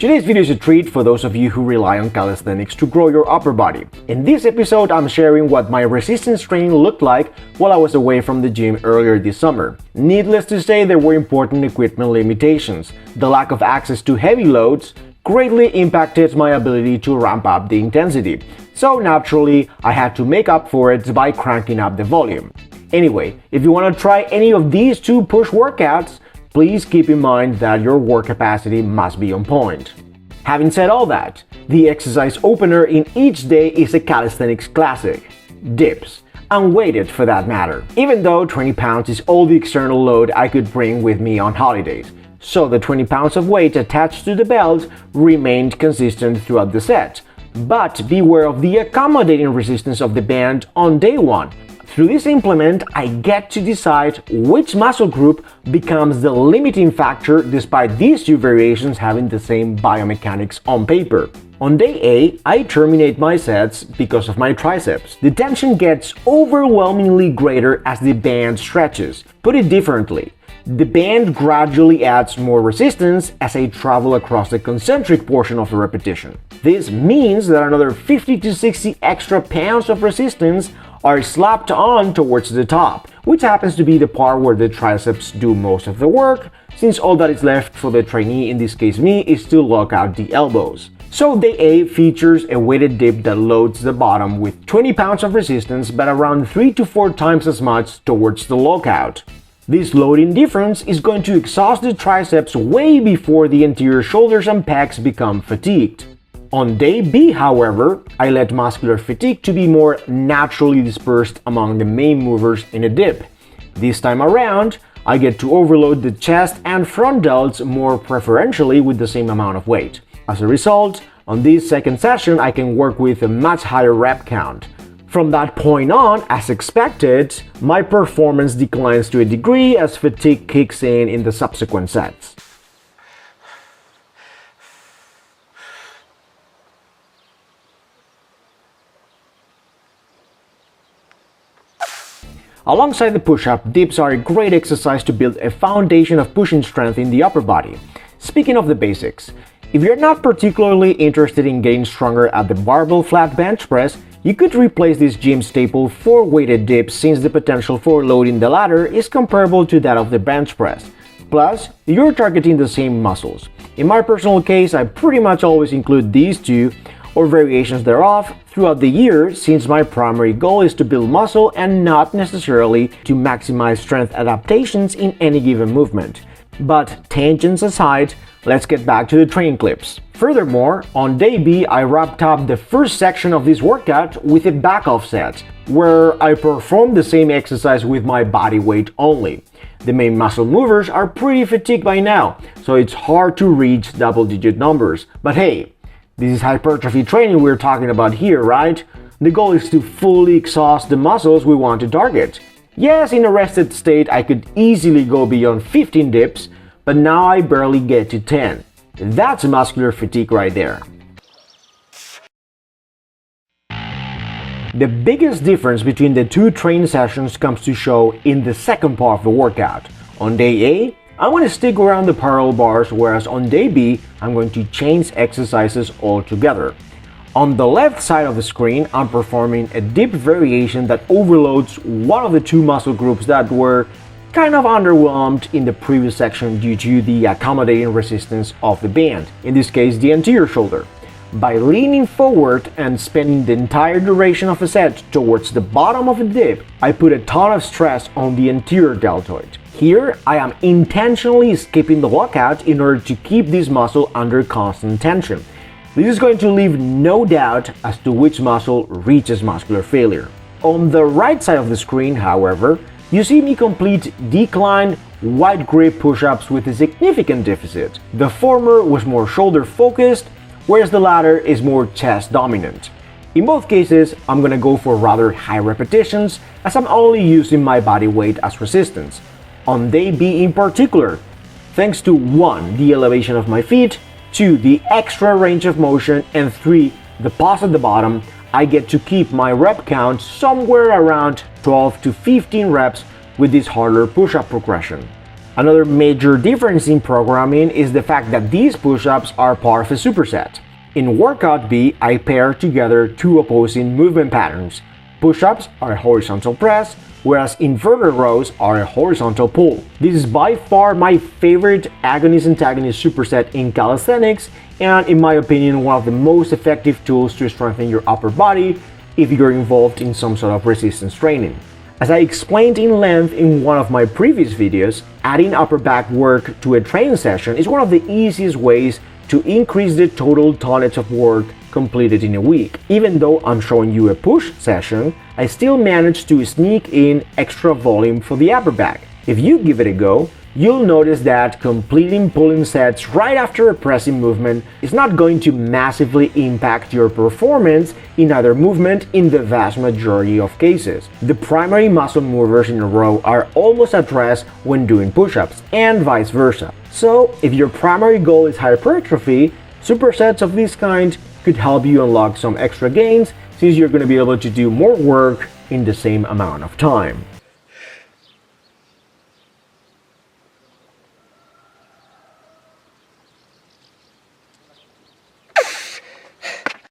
Today's video is a treat for those of you who rely on calisthenics to grow your upper body. In this episode, I'm sharing what my resistance training looked like while I was away from the gym earlier this summer. Needless to say, there were important equipment limitations. The lack of access to heavy loads greatly impacted my ability to ramp up the intensity. So naturally, I had to make up for it by cranking up the volume. Anyway, if you want to try any of these two push workouts, please keep in mind that your work capacity must be on point. Having said all that, the exercise opener in each day is a calisthenics classic, dips, unweighted for that matter, even though 20 pounds is all the external load I could bring with me on holidays. So the 20 pounds of weight attached to the belt remained consistent throughout the set. But beware of the accommodating resistance of the band on day one. Through this implement, I get to decide which muscle group becomes the limiting factor despite these two variations having the same biomechanics on paper. On day A, I terminate my sets because of my triceps. The tension gets overwhelmingly greater as the band stretches. Put it differently, the band gradually adds more resistance as I travel across the concentric portion of the repetition. This means that another 50 to 60 extra pounds of resistance are slapped on towards the top, which happens to be the part where the triceps do most of the work, since all that is left for the trainee, in this case me, is to lock out the elbows. So day A features a weighted dip that loads the bottom with 20 pounds of resistance, but around 3 to 4 times as much towards the lockout. This loading difference is going to exhaust the triceps way before the anterior shoulders and pecs become fatigued. On day B, however, I let muscular fatigue to be more naturally dispersed among the main movers in a dip. This time around, I get to overload the chest and front delts more preferentially with the same amount of weight. As a result, on this second session, I can work with a much higher rep count. From that point on, as expected, my performance declines to a degree as fatigue kicks in the subsequent sets. Alongside the push-up, dips are a great exercise to build a foundation of pushing strength in the upper body. Speaking of the basics, if you're not particularly interested in getting stronger at the barbell flat bench press, you could replace this gym staple for weighted dips since the potential for loading the latter is comparable to that of the bench press. Plus, you're targeting the same muscles. In my personal case, I pretty much always include these two or variations thereof throughout the year since my primary goal is to build muscle and not necessarily to maximize strength adaptations in any given movement. But tangents aside, let's get back to the training clips. Furthermore, on day B, I wrapped up the first section of this workout with a back off set, where I performed the same exercise with my body weight only. The main muscle movers are pretty fatigued by now, so it's hard to reach double-digit numbers. But hey, this is hypertrophy training we're talking about here, right? The goal is to fully exhaust the muscles we want to target. Yes, in a rested state I could easily go beyond 15 dips, but now I barely get to 10. That's muscular fatigue right there. The biggest difference between the two training sessions comes to show in the second part of the workout. On day A, I'm going to stick around the parallel bars, whereas on day B, I'm going to change exercises altogether. On the left side of the screen, I'm performing a dip variation that overloads one of the two muscle groups that were kind of underwhelmed in the previous section due to the accommodating resistance of the band, in this case the anterior shoulder. By leaning forward and spending the entire duration of a set towards the bottom of the dip, I put a ton of stress on the anterior deltoid. Here, I am intentionally skipping the lockout in order to keep this muscle under constant tension. This is going to leave no doubt as to which muscle reaches muscular failure. On the right side of the screen, however, you see me complete decline wide grip push-ups with a significant deficit. The former was more shoulder focused, whereas the latter is more chest dominant. In both cases, I'm gonna go for rather high repetitions as I'm only using my body weight as resistance. On day B in particular, thanks to 1. The elevation of my feet, 2. The extra range of motion, and 3. The pause at the bottom, I get to keep my rep count somewhere around 12 to 15 reps with this harder push-up progression. Another major difference in programming is the fact that these push-ups are part of a superset. In Workout B, I pair together two opposing movement patterns. Push-ups are a horizontal press, whereas inverted rows are a horizontal pull. This is by far my favorite agonist-antagonist superset in calisthenics, and in my opinion, one of the most effective tools to strengthen your upper body if you're involved in some sort of resistance training. As I explained in length in one of my previous videos, adding upper back work to a training session is one of the easiest ways to increase the total tonnage of work completed in a week. Even though I'm showing you a push session, I still manage to sneak in extra volume for the upper back. If you give it a go, you'll notice that completing pulling sets right after a pressing movement is not going to massively impact your performance in either movement in the vast majority of cases. The primary muscle movers in a row are almost addressed when doing push-ups, and vice versa. So, if your primary goal is hypertrophy, supersets of this kind could help you unlock some extra gains since you're going to be able to do more work in the same amount of time.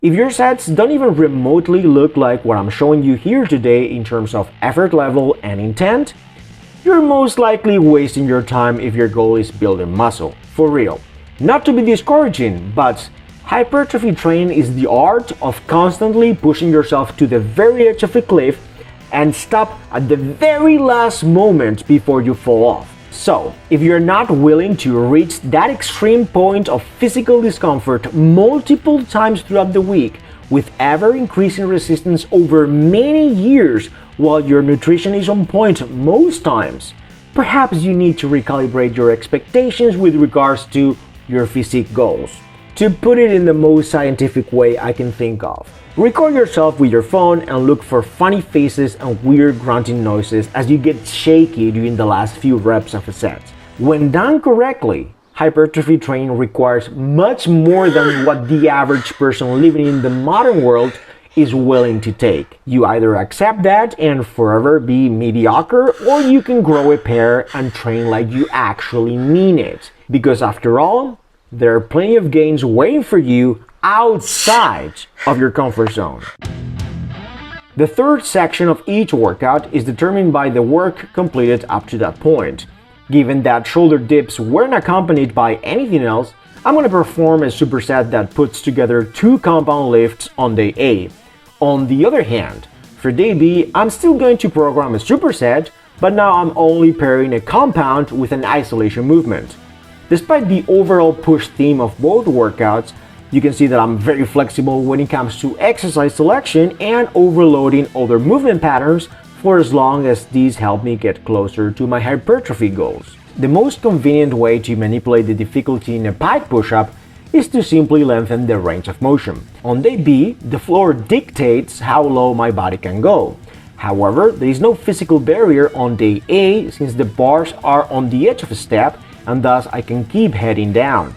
If your sets don't even remotely look like what I'm showing you here today in terms of effort level and intent, you're most likely wasting your time if your goal is building muscle. For real. Not to be discouraging, but hypertrophy training is the art of constantly pushing yourself to the very edge of a cliff and stop at the very last moment before you fall off. So, if you're not willing to reach that extreme point of physical discomfort multiple times throughout the week with ever-increasing resistance over many years while your nutrition is on point most times, perhaps you need to recalibrate your expectations with regards to your physique goals. To put it in the most scientific way I can think of, record yourself with your phone and look for funny faces and weird grunting noises as you get shaky during the last few reps of a set. When done correctly, hypertrophy training requires much more than what the average person living in the modern world is willing to take. You either accept that and forever be mediocre, or you can grow a pair and train like you actually mean it. Because after all, there are plenty of gains waiting for you outside of your comfort zone. The third section of each workout is determined by the work completed up to that point. Given that shoulder dips weren't accompanied by anything else, I'm going to perform a superset that puts together two compound lifts on day A. On the other hand, for day B, I'm still going to program a superset, but now I'm only pairing a compound with an isolation movement. Despite the overall push theme of both workouts, you can see that I'm very flexible when it comes to exercise selection and overloading other movement patterns for as long as these help me get closer to my hypertrophy goals. The most convenient way to manipulate the difficulty in a pike push-up is to simply lengthen the range of motion. On day B, the floor dictates how low my body can go. However, there is no physical barrier on day A since the bars are on the edge of a step and thus I can keep heading down.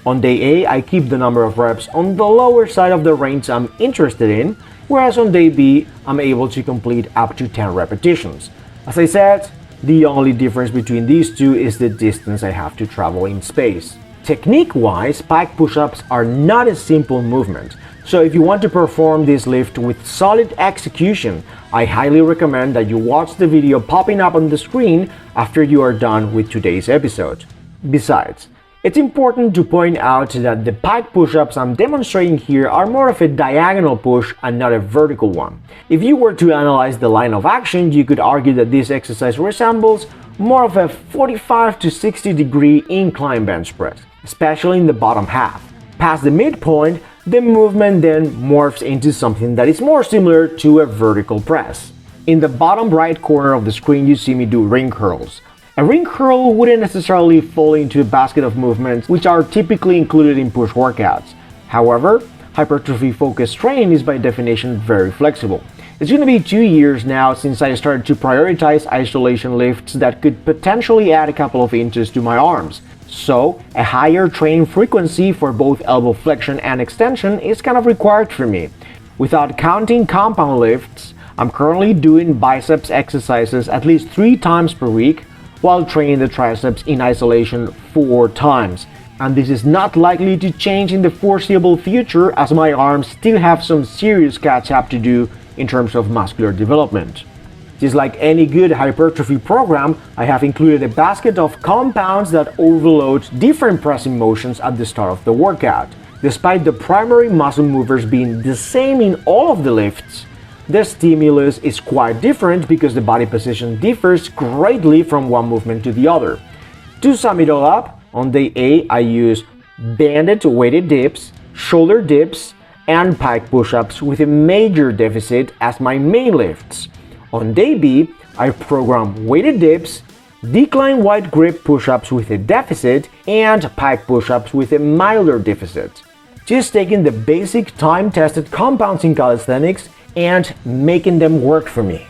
On day A, I keep the number of reps on the lower side of the range I'm interested in, whereas on day B, I'm able to complete up to 10 repetitions. As I said, the only difference between these two is the distance I have to travel in space. Technique-wise, pike push-ups are not a simple movement, so if you want to perform this lift with solid execution, I highly recommend that you watch the video popping up on the screen after you are done with today's episode. Besides, it's important to point out that the pike push-ups I'm demonstrating here are more of a diagonal push and not a vertical one. If you were to analyze the line of action, you could argue that this exercise resembles more of a 45 to 60 degree incline bench press, especially in the bottom half. Past the midpoint, the movement then morphs into something that is more similar to a vertical press. In the bottom right corner of the screen, you see me do ring curls. A ring curl wouldn't necessarily fall into a basket of movements which are typically included in push workouts. However, hypertrophy-focused training is by definition very flexible. It's going to be 2 years now since I started to prioritize isolation lifts that could potentially add a couple of inches to my arms. So, a higher training frequency for both elbow flexion and extension is kind of required for me. Without counting compound lifts, I'm currently doing biceps exercises at least 3 times per week, while training the triceps in isolation 4 times. And this is not likely to change in the foreseeable future, as my arms still have some serious catch up to do in terms of muscular development. Just like any good hypertrophy program, I have included a basket of compounds that overload different pressing motions at the start of the workout. Despite the primary muscle movers being the same in all of the lifts, the stimulus is quite different because the body position differs greatly from one movement to the other. To sum it all up, on day A, I use banded weighted dips, shoulder dips, and pike push-ups with a major deficit as my main lifts. On day B, I program weighted dips, decline wide grip push-ups with a deficit, and pike push-ups with a milder deficit. Just taking the basic time-tested compounds in calisthenics and making them work for me.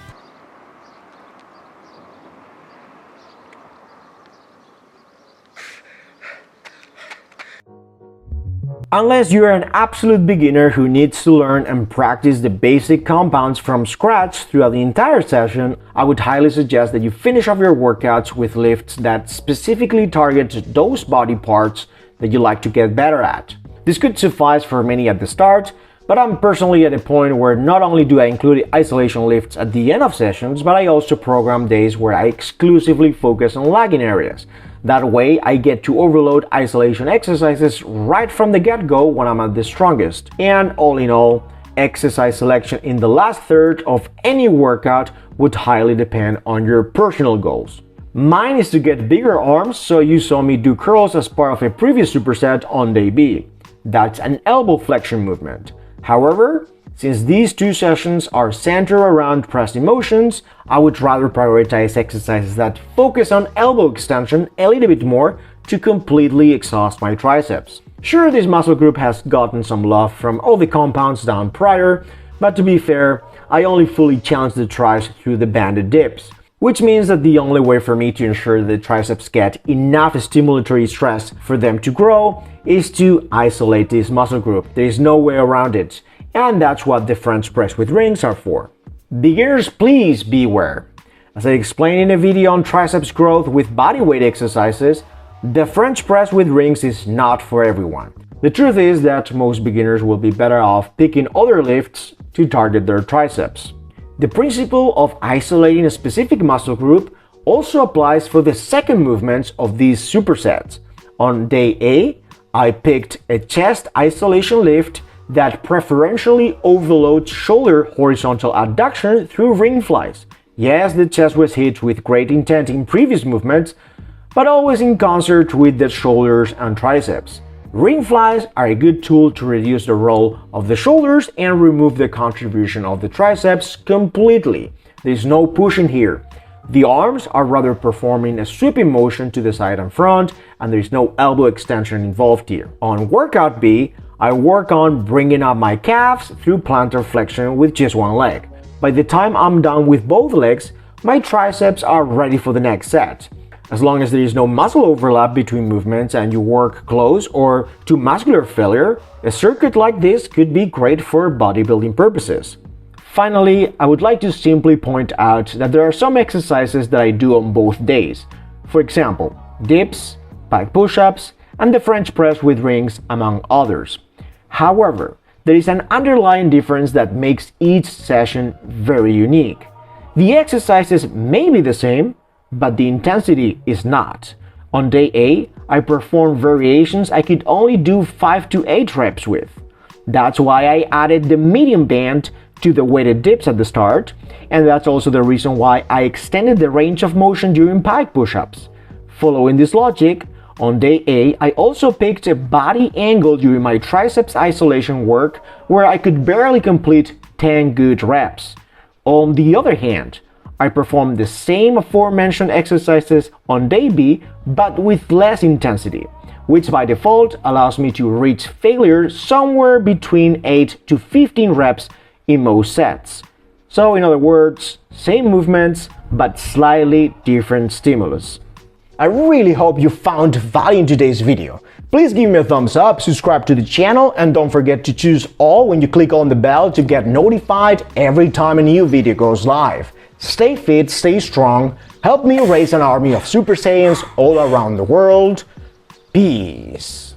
Unless you're an absolute beginner who needs to learn and practice the basic compounds from scratch throughout the entire session, I would highly suggest that you finish off your workouts with lifts that specifically target those body parts that you like to get better at. This could suffice for many at the start, but I'm personally at a point where not only do I include isolation lifts at the end of sessions, but I also program days where I exclusively focus on lagging areas. That way, I get to overload isolation exercises right from the get-go when I'm at the strongest. And all in all, exercise selection in the last third of any workout would highly depend on your personal goals. Mine is to get bigger arms, so you saw me do curls as part of a previous superset on day B. That's an elbow flexion movement. However, since these 2 sessions are centered around pressing motions, I would rather prioritize exercises that focus on elbow extension a little bit more to completely exhaust my triceps. Sure, this muscle group has gotten some love from all the compounds done prior, but to be fair, I only fully challenge the triceps through the banded dips, which means that the only way for me to ensure the triceps get enough stimulatory stress for them to grow is to isolate this muscle group. There is no way around it. And that's what the French press with rings are for. Beginners, please beware. As I explained in a video on triceps growth with bodyweight exercises, the French press with rings is not for everyone. The truth is that most beginners will be better off picking other lifts to target their triceps. The principle of isolating a specific muscle group also applies for the second movements of these supersets. On day A, I picked a chest isolation lift that preferentially overloads shoulder horizontal adduction through ring flies. Yes, the chest was hit with great intent in previous movements, but always in concert with the shoulders and triceps. Ring flies are a good tool to reduce the role of the shoulders and remove the contribution of the triceps completely. There's no pushing here. The arms are rather performing a sweeping motion to the side and front, and there's no elbow extension involved here. On workout B, I work on bringing up my calves through plantar flexion with just one leg. By the time I'm done with both legs, my triceps are ready for the next set. As long as there is no muscle overlap between movements and you work close or to muscular failure, a circuit like this could be great for bodybuilding purposes. Finally, I would like to simply point out that there are some exercises that I do on both days. For example, dips, pike push-ups, and the French press with rings, among others. However, there is an underlying difference that makes each session very unique. The exercises may be the same, but the intensity is not. On day A, I perform variations I could only do 5 to 8 reps with. That's why I added the medium band to the weighted dips at the start, and that's also the reason why I extended the range of motion during pike push-ups. Following this logic, on day A, I also picked a body angle during my triceps isolation work where I could barely complete 10 good reps. On the other hand, I performed the same aforementioned exercises on day B, but with less intensity, which by default allows me to reach failure somewhere between 8 to 15 reps in most sets. So in other words, same movements, but slightly different stimulus. I really hope you found value in today's video. Please give me a thumbs up, subscribe to the channel, and don't forget to choose all when you click on the bell to get notified every time a new video goes live. Stay fit, stay strong, Help me raise an army of Super Saiyans all around the world. Peace.